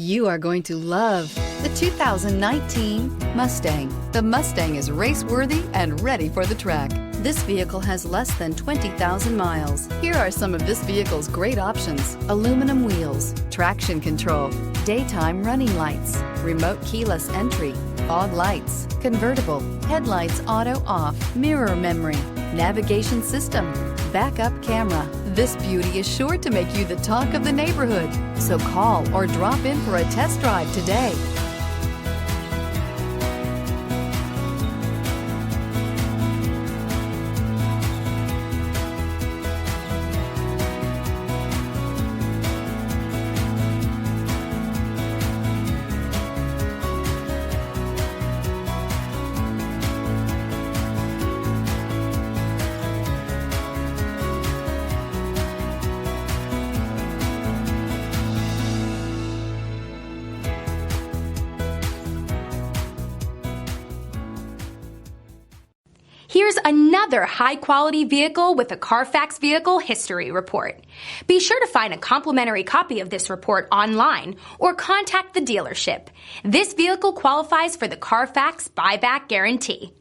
You are going to love the 2019 Mustang. The Mustang is race-worthy and ready for the track. This vehicle has less than 20,000 miles. Here are some of this vehicle's great options: aluminum wheels, traction control, daytime running lights, remote keyless entry, fog lights, convertible, headlights auto off, mirror memory, navigation system, backup camera. This beauty is sure to make you the talk of the neighborhood. So call or drop in for a test drive today. Here's another high-quality vehicle with a Carfax Vehicle History Report. Be sure to find a complimentary copy of this report online or contact the dealership. This vehicle qualifies for the Carfax Buyback Guarantee.